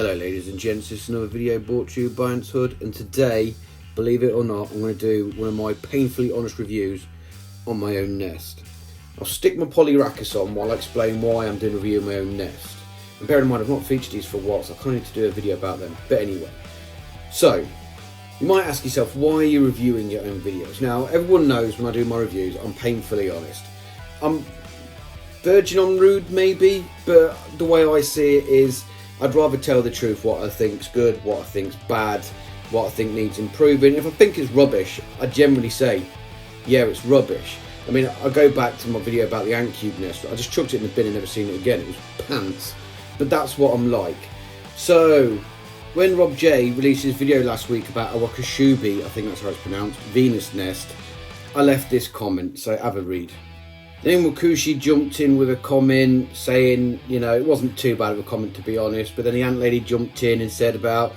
Hello ladies and gents, this is another video brought to you by Ants Hood, and today, believe it or not, I'm going to do one of my painfully honest reviews on my own nest. I'll stick my polyrachis on while I explain why I'm doing a review of my own nest. And bear in mind I've not featured these for a while, so I kind of need to do a video about them. But anyway, so you might ask yourself, why are you reviewing your own videos? Now everyone knows when I do my reviews I'm painfully honest. I'm verging on rude maybe, but the way I see it is I'd rather tell the truth, what I think's good, what I think's bad, what I think needs improving. If I think it's rubbish, I generally say, yeah, it's rubbish. I mean, I go back to my video about the ant cube nest. I just chucked it in the bin and never seen it again. It was pants. But that's what I'm like. So, when Robj released his video last week about a Wakooshi, I think that's how it's pronounced, Venus nest, I left this comment, so have a read. Then Wakooshi jumped in with a comment saying, you know, it wasn't too bad of a comment to be honest, but then the ant lady jumped in and said about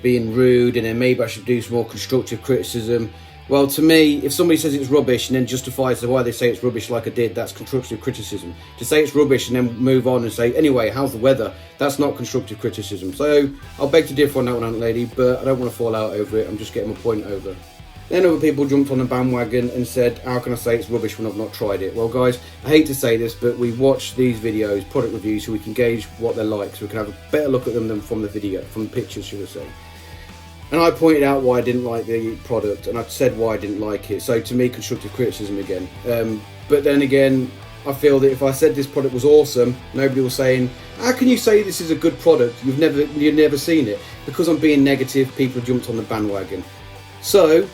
being rude and then maybe I should do some more constructive criticism. Well, to me, if somebody says it's rubbish and then justifies why they say it's rubbish like I did, that's constructive criticism. To say it's rubbish and then move on and say, anyway, how's the weather? That's not constructive criticism. So I'll beg to differ on that one, ant lady, but I don't want to fall out over it. I'm just getting my point over. Then other people jumped on the bandwagon and said, how can I say it's rubbish when I've not tried it? Well guys, I hate to say this, but we watch these videos, product reviews, so we can gauge what they're like, so we can have a better look at them than from the video, from the pictures, should I say. And I pointed out why I didn't like the product, and I said why I didn't like it. So to me, constructive criticism again. But then again, I feel that if I said this product was awesome, nobody was saying, how can you say this is a good product? You've never seen it. Because I'm being negative, people jumped on the bandwagon. So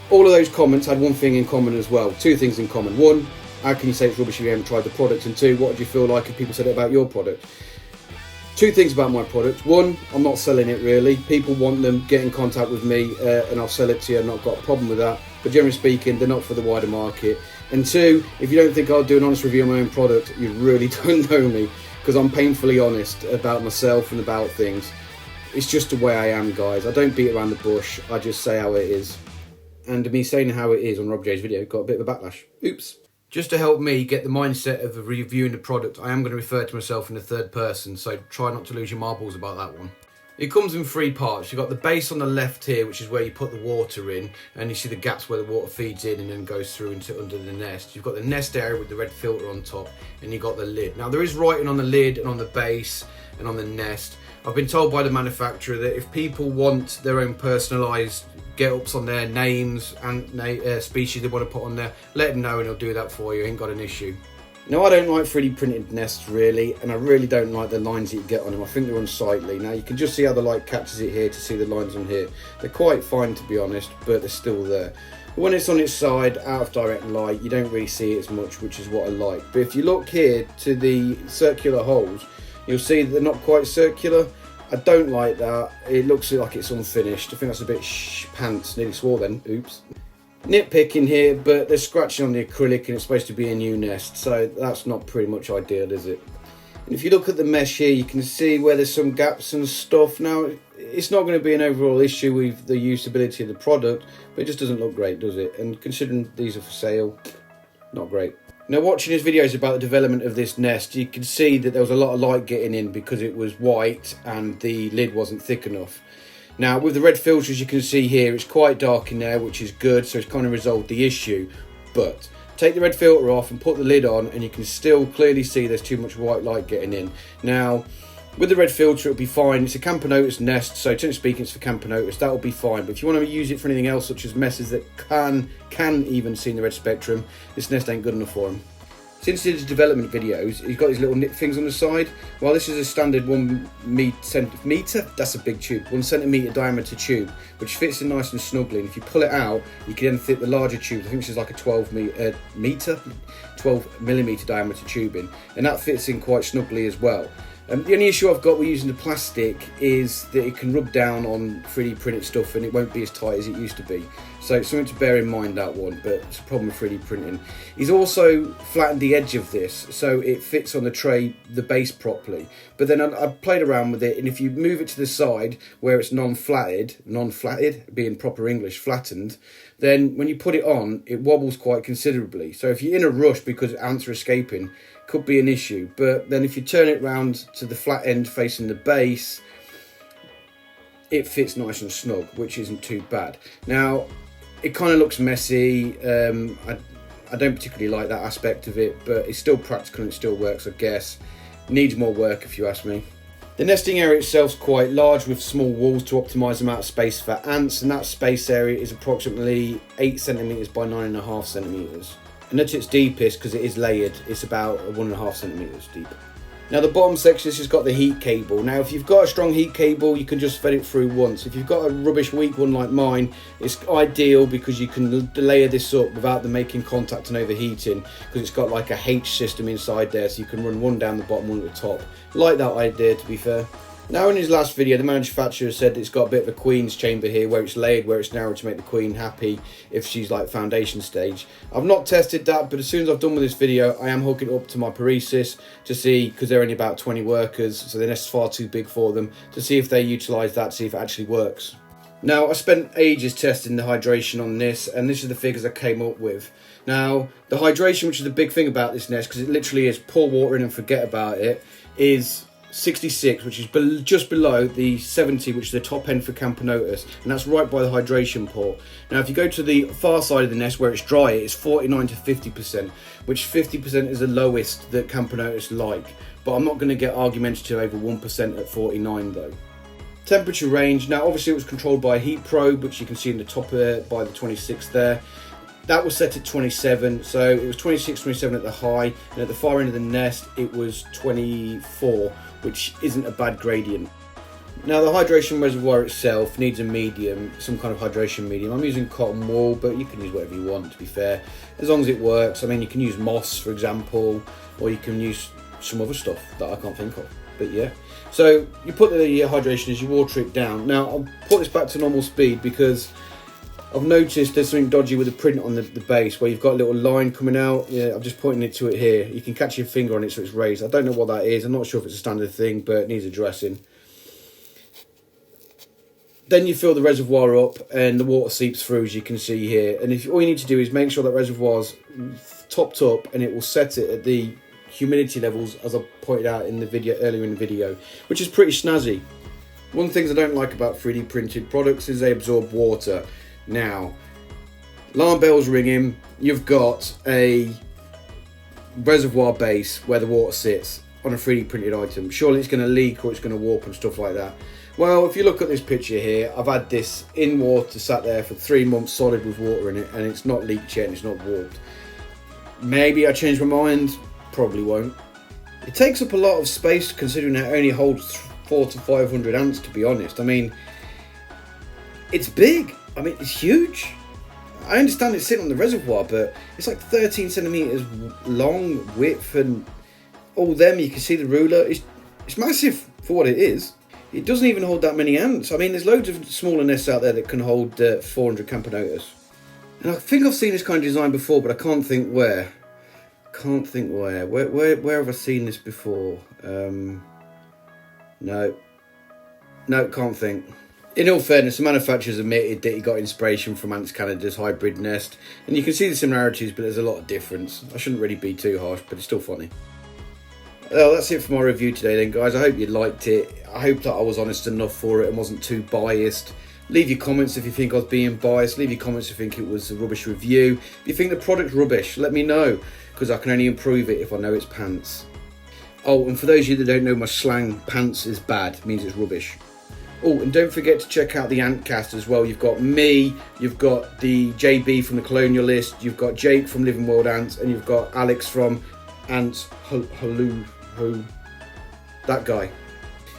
all of those comments had one thing in common as well. Two things in common. One, how can you say it's rubbish if you haven't tried the product? And two, what would you feel like if people said it about your product? Two things about my product. One, I'm not selling it really. People want them, get in contact with me and I'll sell it to you. I've not got a problem with that. But generally speaking, they're not for the wider market. And two, if you don't think I'll do an honest review of my own product, you really don't know me, because I'm painfully honest about myself and about things. It's just the way I am, guys. I don't beat around the bush. I just say how it is. And me saying how it is on Robj's video got a bit of a backlash. Oops. Just to help me get the mindset of reviewing the product, I am going to refer to myself in the third person, so try not to lose your marbles about that one. It comes in three parts. You've got the base on the left here, which is where you put the water in, and you see the gaps where the water feeds in and then goes through into under the nest. You've got the nest area with the red filter on top, and you've got the lid. Now there is writing on the lid and on the base and on the nest. I've been told by the manufacturer that if people want their own personalised get-ups on their names and species they want to put on there, let them know and he'll do that for you. Ain't got an issue. Now I don't like 3D printed nests really, and I really don't like the lines that you get on them. I think they're unsightly. Now you can just see how the light catches it here to see the lines on here. They're quite fine to be honest, but they're still there. But when it's on its side, out of direct light, you don't really see it as much, which is what I like. But if you look here to the circular holes, you'll see that they're not quite circular. I don't like that. It looks like it's unfinished. I think that's a bit pants. Nearly swore then. Oops. Nitpicking here, but they're scratching on the acrylic and it's supposed to be a new nest, so that's not pretty much ideal, is it? And if you look at the mesh here, you can see where there's some gaps and stuff. Now, it's not going to be an overall issue with the usability of the product, but it just doesn't look great, does it? And considering these are for sale, not great. Now watching his videos about the development of this nest, you can see that there was a lot of light getting in because it was white and the lid wasn't thick enough. Now with the red filters you can see here, it's quite dark in there, which is good, so it's kind of resolved the issue. But take the red filter off and put the lid on and you can still clearly see there's too much white light getting in. Now with the red filter it'll be fine. It's a Camponotus nest, so technically speaking it's for Camponotus, that'll be fine. But if you want to use it for anything else, such as messes that can even see in the red spectrum, this nest ain't good enough for them. Since he did his development videos, he's got these little nip things on the side. Well, this is a standard 1 meter, that's a big tube, 1 centimetre diameter tube, which fits in nice and snugly. And if you pull it out, you can then fit the larger tube. I think this is like a 12 millimetre diameter tubing, and that fits in quite snugly as well. The only issue I've got with using the plastic is that it can rub down on 3D printed stuff and it won't be as tight as it used to be. So it's something to bear in mind, that one, but it's a problem with 3D printing. He's also flattened the edge of this so it fits on the tray, the base properly. But then I played around with it, and if you move it to the side where it's non-flatted, being proper English, flattened, then when you put it on, it wobbles quite considerably. So if you're in a rush because ants are escaping, could be an issue. But then if you turn it round to the flat end facing the base, it fits nice and snug, which isn't too bad. Now, it kind of looks messy. I don't particularly like that aspect of it, but it's still practical and it still works, I guess. Needs more work if you ask me. The nesting area itself is quite large with small walls to optimise the amount of space for ants, and that space area is approximately 8 centimetres by 9.5 centimetres. And at its deepest, because it is layered, it's about 1.5 centimetres deep. Now the bottom section, this has got the heat cable. Now if you've got a strong heat cable, you can just fed it through once. If you've got a rubbish weak one like mine, it's ideal because you can layer this up without them making contact and overheating, because it's got like a H system inside there, so you can run one down the bottom, one at the top. Like that idea, to be fair. Now in his last video, the manufacturer said it's got a bit of a queen's chamber here where it's layered, where it's narrowed to make the queen happy if she's like foundation stage. I've not tested that, but as soon as I've done with this video, I am hooking it up to my paresis to see, because they're only about 20 workers, so the nest's far too big for them, to see if they utilise that, see if it actually works. Now I spent ages testing the hydration on this, and this is the figures I came up with. Now the hydration, which is the big thing about this nest, because it literally is pour water in and forget about it, is 66, which is just below the 70, which is the top end for Camponotus, and that's right by the hydration port. Now if you go to the far side of the nest where it's dry, it's 49 to 50%, which 50% is the lowest that Camponotus like, but I'm not going to get argumentative over 1% at 49 though. Temperature range, now obviously it was controlled by a heat probe, which you can see in the top by the 26 there. That was set at 27, so it was 26, 27 at the high, and at the far end of the nest it was 24, which isn't a bad gradient. Now the hydration reservoir itself needs a medium, some kind of hydration medium. I'm using cotton wool, but you can use whatever you want, to be fair, as long as it works. I mean, you can use moss, for example, or you can use some other stuff that I can't think of, but yeah. So you put the hydration as you water it down. Now I'll put this back to normal speed because I've noticed there's something dodgy with the print on the base where you've got a little line coming out. Yeah, I'm just pointing it to it here. You can catch your finger on it so it's raised. I don't know what that is. I'm not sure if it's a standard thing, but it needs addressing. Then you fill the reservoir up and the water seeps through, as you can see here. And all you need to do is make sure that reservoir's topped up, and it will set it at the humidity levels as I pointed out in the video earlier in the video, which is pretty snazzy. One of the things I don't like about 3D printed products is they absorb water. Now, alarm bells ringing, you've got a reservoir base where the water sits on a 3D printed item. Surely it's going to leak or it's going to warp and stuff like that. Well, if you look at this picture here, I've had this in water sat there for 3 months solid with water in it, and it's not leaked yet and it's not warped. Maybe I changed my mind, probably won't. It takes up a lot of space considering it only holds 400 to 500 ants, to be honest. I mean, it's big. I mean, it's huge. I understand it's sitting on the reservoir, but it's like 13 centimetres long, width, and all them, you can see the ruler. It's massive for what it is. It doesn't even hold that many ants. I mean, there's loads of smaller nests out there that can hold 400 Camponotus. And I think I've seen this kind of design before, but I can't think where. Where have I seen this before? No, can't think. In all fairness, the manufacturers admitted that he got inspiration from Ants Canada's hybrid nest, and you can see the similarities, but there's a lot of difference. I shouldn't really be too harsh, but it's still funny. Well, that's it for my review today then, guys. I hope you liked it. I hope that I was honest enough for it and wasn't too biased. Leave your comments if you think I was being biased. Leave your comments if you think it was a rubbish review. If you think the product's rubbish, let me know, because I can only improve it if I know it's pants. Oh, and for those of you that don't know my slang, pants is bad. It means it's rubbish. Oh, and don't forget to check out the Antcast as well. You've got me, you've got the JB from the Colonialist, you've got Jake from Living World Ants, and you've got Alex from Ants Who, that guy.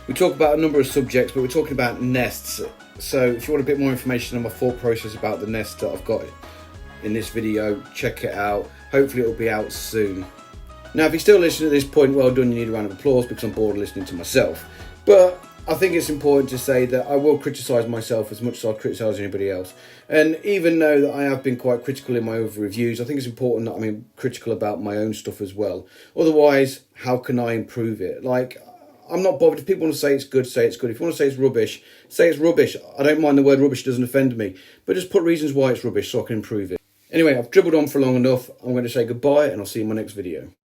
We talk about a number of subjects, but we're talking about nests. So if you want a bit more information on my thought process about the nest that I've got in this video, check it out. Hopefully it'll be out soon. Now, if you're still listening at this point, well done. You need a round of applause because I'm bored of listening to myself. But I think it's important to say that I will criticise myself as much as I criticise anybody else. And even though that I have been quite critical in my over reviews, I think it's important that I'm critical about my own stuff as well. Otherwise, how can I improve it? Like, I'm not bothered. If people want to say it's good, say it's good. If you want to say it's rubbish, say it's rubbish. I don't mind the word rubbish, it doesn't offend me. But just put reasons why it's rubbish so I can improve it. Anyway, I've dribbled on for long enough. I'm going to say goodbye and I'll see you in my next video.